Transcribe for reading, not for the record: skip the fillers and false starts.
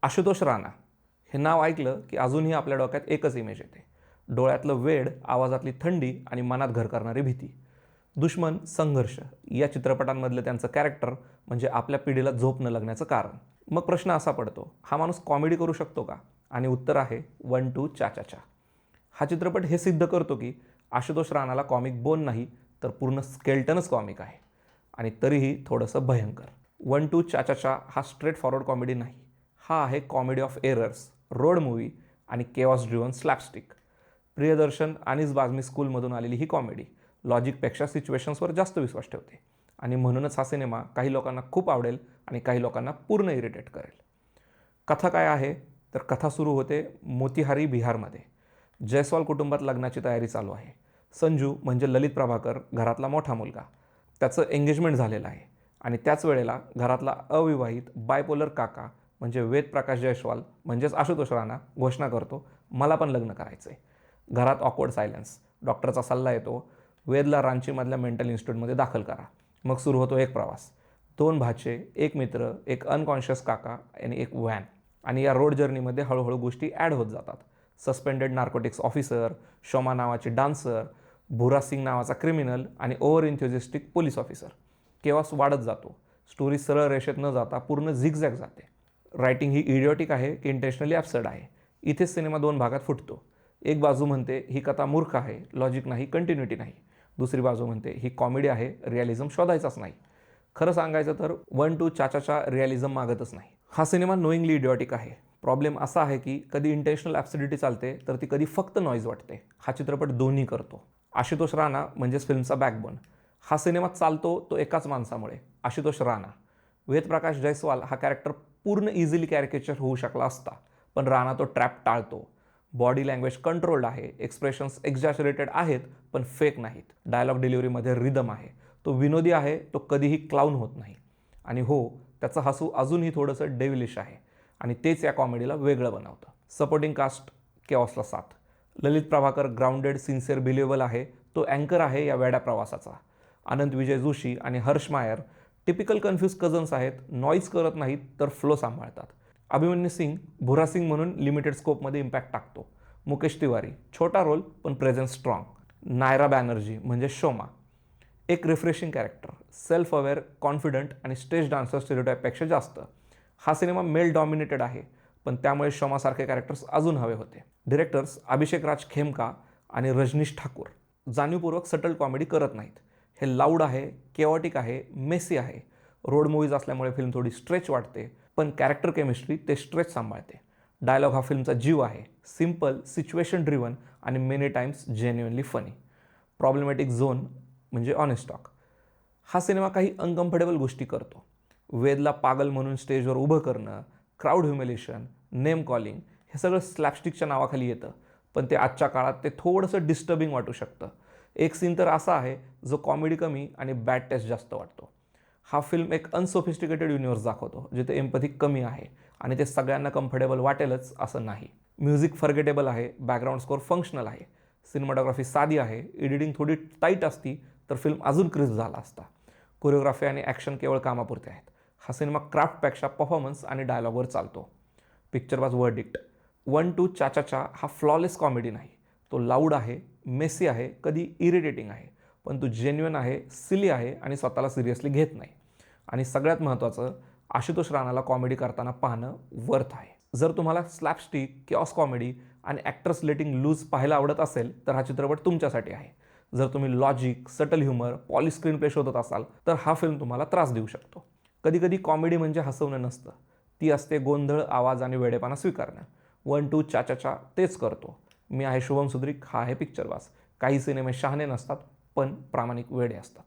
आशुतोष राणा हे नाव ऐकलं की अजूनही आपल्या डोक्यात एकच इमेज येते. डोळ्यातलं वेड, आवाजातली थंडी आणि मनात घर करणारी भीती. दुश्मन, संघर्ष या चित्रपटांमधलं त्यांचं कॅरेक्टर म्हणजे आपल्या पिढीला झोप न लागण्याचं कारण. मग प्रश्न असा पडतो, हा माणूस कॉमेडी करू शकतो का? आणि उत्तर आहे 1 2 चा चा चा. हा चित्रपट हे सिद्ध करतो की आशुतोष राणाला कॉमिक बोन नाही तर पूर्ण स्केल्टनच कॉमिक आहे, आणि तरीही थोडंसं भयंकर. 1 2 चा चा चा हा स्ट्रेट फॉरवर्ड कॉमेडी नाही, हा आहे comedy of errors, road movie आणि केऑस ड्रिव्हन स्लॅपस्टिक. प्रियदर्शन आणि बाझमी स्कूलमधून आलेली ही कॉमेडी लॉजिकपेक्षा सिच्युएशन्सवर जास्त विश्वास ठेवते, आणि म्हणूनच हा सिनेमा काही लोकांना खूप आवडेल आणि काही लोकांना पूर्ण इरिटेट करेल. कथा काय आहे तर कथा सुरू होते मोतीहारी, बिहारमध्ये. जयस्वाल कुटुंबात लग्नाची तयारी चालू आहे. संजू म्हणजे ललित प्रभाकर घरातला मोठा मुलगा, त्याचं एंगेजमेंट झालेलं आहे, आणि त्याच वेळेला घरातला अविवाहित बायपोलर काका म्हणजे वेद प्रकाश जयस्वाल म्हणजेच आशुतोष राणा घोषणा करतो, मला पण लग्न करायचं आहे. घरात ऑकवर्ड सायलेन्स. डॉक्टरचा सल्ला येतो, वेदला रांचीमधल्या मेंटल इन्स्टिट्यूटमध्ये दाखल करा. मग सुरू होतो एक प्रवास. 2 भाचे, एक मित्र, एक अनकॉन्शियस काका आणि एक व्हॅन. आणि या रोड जर्नीमध्ये हळूहळू गोष्टी ॲड होत जातात. सस्पेंडेड नार्कोटिक्स ऑफिसर, शोमा नावाची डान्सर, भुरा सिंग नावाचा क्रिमिनल आणि ओव्हर इन्थ्युझिस्टिक पोलीस ऑफिसर. केव्हाच वाढत जातो. स्टोरी सरळ रेषेत न जाता पूर्ण झिगझॅग जाते. रायटिंग ही इडिओटिक आहे की इंटेन्शनली ॲब्सर्ड आहे, इथेच सिनेमा 2 भागात फुटतो. एक बाजू म्हणते ही कथा मूर्ख आहे, लॉजिक नाही, कंटिन्युटी नाही. दुसरी बाजू म्हणते ही कॉमेडी आहे, रिअलिझम शोधायचाच नाही. खरं सांगायचं तर 1 2 चा चा चा रिअलिझम मागतच नाही. हा सिनेमा नोईंगली इडिओटिक आहे. प्रॉब्लेम असा आहे की कधी इंटेन्शनल ॲब्सर्डिटी चालते तर ती कधी फक्त नॉईज वाटते. हा चित्रपट दोन्ही करतो. आशुतोष राणा म्हणजेच फिल्मचा बॅकबोन. हा सिनेमा चालतो तो एकाच माणसामुळे, आशुतोष राणा. वेदप्रकाश जयस्वाल हा कॅरेक्टर पूर्ण इझिली कॅरिकेचर होऊ शकला असता, पण राणा तो ट्रॅप टाळतो. बॉडी लँग्वेज कंट्रोल्ड आहे, एक्सप्रेशन्स एक्झॅजरेटेड आहेत पण फेक नाहीत. डायलॉग डिलिव्हरीमध्ये रिदम आहे, तो विनोदी आहे, तो कधीही क्लाउन होत नाही. आणि हो, त्याचं हसू अजूनही थोडंसं डेव्हिलिश आहे, आणि तेच या कॉमेडीला वेगळं बनवतं. सपोर्टिंग कास्ट केऑसला साथ. ललित प्रभाकर ग्राउंडेड, सिन्सिअर, बिलिव्हेबल आहे, तो अँकर आहे या वेड्या प्रवासाचा. अनंत विजय जोशी आणि हर्ष मायर टिपिकल कन्फ्यूज कझन्स आहेत, नॉईज करत नाहीत तर फ्लो सांभाळतात. अभिमन्यू सिंग भुरा सिंग म्हणून लिमिटेड स्कोपमध्ये इम्पॅक्ट टाकतो. मुकेश तिवारी छोटा रोल पण प्रेझेन्स स्ट्रॉंग. नायरा बॅनर्जी म्हणजे शोमा, एक refreshing character, self aware, confident आणि स्टेज डान्सर स्टेरियोटाईपपेक्षा जास्त. हा सिनेमा मेल डॉमिनेटेड आहे, पण त्यामुळे शोमासारखे कॅरेक्टर्स अजून हवे होते. डिरेक्टर्स अभिषेक राज खेमका आणि रजनीश ठाकूर जाणीवपूर्वक सटल कॉमेडी करत नाहीत. हे लाऊड आहे, केओटिक आहे, मेसी आहे. रोड मूवीज असल्यामुळे फिल्म थोडी स्ट्रेच वाटते, पण कॅरेक्टर केमिस्ट्री ते स्ट्रेच सांभाळते. डायलॉग हा फिल्मचा जीव आहे, सिम्पल, सिच्युएशन ड्रिव्हन आणि many times genuinely funny. Problematic zone म्हणजे ऑनेस्ट टॉक. हा सिनेमा काही अनकम्फर्टेबल गोष्टी करतो. वेदला पागल म्हणून स्टेजवर उभं करणं, क्राऊड ह्युमिलेशन, नेम कॉलिंग हे सगळं स्लॅपस्टिकच्या नावाखाली येतं, पण ते आजच्या काळात ते थोडंसं डिस्टर्बिंग वाटू शकतं. एक सीन तर असा आहे जो कॉमेडी कमी आणि बॅड टेस्ट जास्त वाटतो. हा फिल्म एक अनसोफिस्टिकेटेड युनिव्हर्स दाखवतो जिथे एम्पॅथी कमी आहे, आणि ते सगळ्यांना कम्फर्टेबल वाटेलच असं नाही. म्युझिक फॉरगेटेबल आहे, बॅकग्राऊंड स्कोअर फंक्शनल आहे, सिनेमाटोग्राफी साधी आहे, एडिटिंग थोडी टाईट असती तर फिल्म अजून क्रिस्प झाला असता. कोरिओग्राफी आणि ॲक्शन केवळ कामापुरते आहेत. हा सिनेमा क्राफ्टपेक्षा परफॉर्मन्स आणि डायलॉगवर चालतो. पिक्चरबाज वर्डिक्ट. 1 2 चा चा चा हा फ्लॉलेस कॉमेडी नाही. तो लाऊड आहे, मेसी आहे, कधी इरिटेटिंग आहे, पण तो जेन्युइन आहे, सिली आहे आणि स्वतःला सिरियसली घेत नाही. आणि सगळ्यात महत्त्वाचं, आशुतोष राणाला कॉमेडी करताना पाहणं वर्थ आहे. जर तुम्हाला स्लॅपस्टिक, केऑस कॉमेडी आणि ॲक्टर्स लेटिंग लूज पाहायला आवडत असेल तर हा चित्रपट तुमच्यासाठी आहे. जर तुम्ही logic, subtle humour, polish screen play शोधत असाल तर हा फिल्म तुम्हाला त्रास देऊ शकतो. कधीकधी कॉमेडी म्हणजे हसवणं नसतं, ती असते गोंधळ, आवाज आणि वेडेपणा स्वीकारणं. 1 2 चा चा चा तेच करतो. मी आहे शुभम सुद्रिक, हा आहे पिक्चरबाज. काही सिनेमे शहाणे नसतात पण प्रामाणिक वेडे असतात.